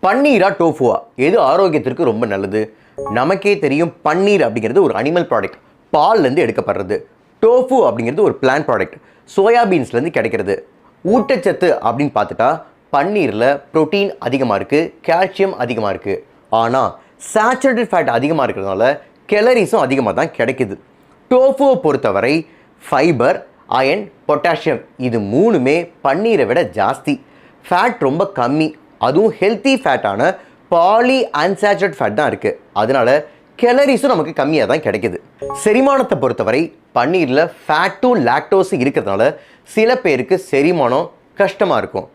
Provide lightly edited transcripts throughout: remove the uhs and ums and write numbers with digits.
பன்னீரா டோஃபுவா எது ஆரோக்கியத்திற்கு ரொம்ப நல்லது? நமக்கே தெரியும் பன்னீர் அப்படிங்கிறது ஒரு அனிமல் ப்ராடக்ட், பால்லேருந்து எடுக்கப்படுறது. டோஃபு அப்படிங்கிறது ஒரு பிளான்ட் ப்ராடக்ட், சோயாபீன்ஸ்லேருந்து கிடைக்கிறது. ஊட்டச்சத்து அப்படின்னு பார்த்துட்டா பன்னீரில் புரோட்டீன் அதிகமாக இருக்குது, கால்சியம் அதிகமாக இருக்குது. ஆனால் சேச்சுரேட்டட் ஃபேட் அதிகமாக இருக்கிறதுனால கேலரிஸும் அதிகமாக தான் கிடைக்குது. டோஃபுவை பொறுத்தவரை ஃபைபர், அயன், பொட்டாசியம் இது மூணுமே பன்னீரை விட ஜாஸ்தி. ஃபேட் ரொம்ப கம்மி, அதுவும் ஹெல்த்தி ஃபேட்டான பாலி அன்சாச்சுரேட் ஃபேட் தான் இருக்குது. அதனால கேலரிஸும் நமக்கு கம்மியாக தான் கிடைக்குது. செரிமானத்தை பொறுத்தவரை பன்னீரில் ஃபேட்டும் லாக்டோஸும் இருக்கிறதுனால சில பேருக்கு செரிமானம் கஷ்டமாக இருக்கும்.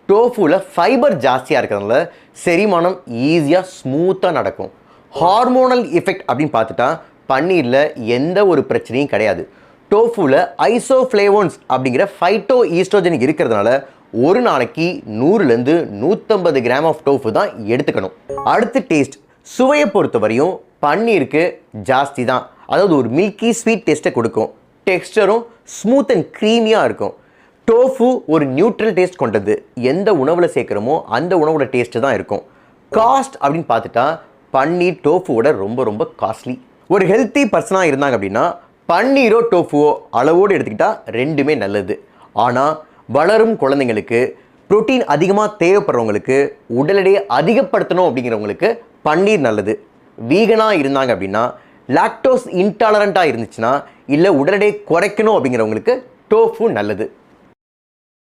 டோஃபுவில் ஃபைபர் ஜாஸ்தியாக இருக்கிறதுனால செரிமானம் ஈஸியாக ஸ்மூத்தாக நடக்கும். ஹார்மோனல் எஃபெக்ட் அப்படின்னு பார்த்துட்டா பன்னீரில் எந்த ஒரு பிரச்சனையும் கிடையாது. டோஃபுவில் ஐசோஃப்ளேவோன்ஸ் அப்படிங்கிற ஃபைட்டோ ஈஸ்ட்ரோஜன் இருக்கிறதுனால ஒரு நாளைக்கு 100லேருந்து 150 கிராம் ஆஃப் டோஃபு தான் எடுத்துக்கணும். அடுத்து டேஸ்ட். சுவையை பொறுத்தவரையும் பன்னீருக்கு ஜாஸ்தி தான், அதாவது ஒரு மில்கி ஸ்வீட் டேஸ்ட்டை கொடுக்கும். டெக்ஸ்டரும் ஸ்மூத் அண்ட் க்ரீமியாக இருக்கும். டோஃபு ஒரு நியூட்ரல் டேஸ்ட் கொண்டது, எந்த உணவில் சேர்க்குறோமோ அந்த உணவோட டேஸ்ட்டு தான் இருக்கும். காஸ்ட் அப்படின்னு பார்த்துட்டா பன்னீர் டோஃபுவோட ரொம்ப ரொம்ப காஸ்ட்லி. ஒரு ஹெல்த்தி பர்சனாக இருந்தாங்க அப்படின்னா பன்னீரோ டோஃபுவோ அளவோடு எடுத்துக்கிட்டால் ரெண்டுமே நல்லது. ஆனால் வளரும் குழந்தைங்களுக்கு, புரோட்டீன் அதிகமாக தேவைப்படுறவங்களுக்கு, உடல் எடையை அதிகப்படுத்தணும் அப்படிங்கிறவங்களுக்கு பன்னீர் நல்லது. வீகனாக இருந்தாங்க அப்படின்னா, லாக்டோஸ் இன்டாலரண்ட்டாக இருந்துச்சுன்னா, இல்லை உடல் எடையை குறைக்கணும் அப்படிங்கிறவங்களுக்கு டோஃபு நல்லது.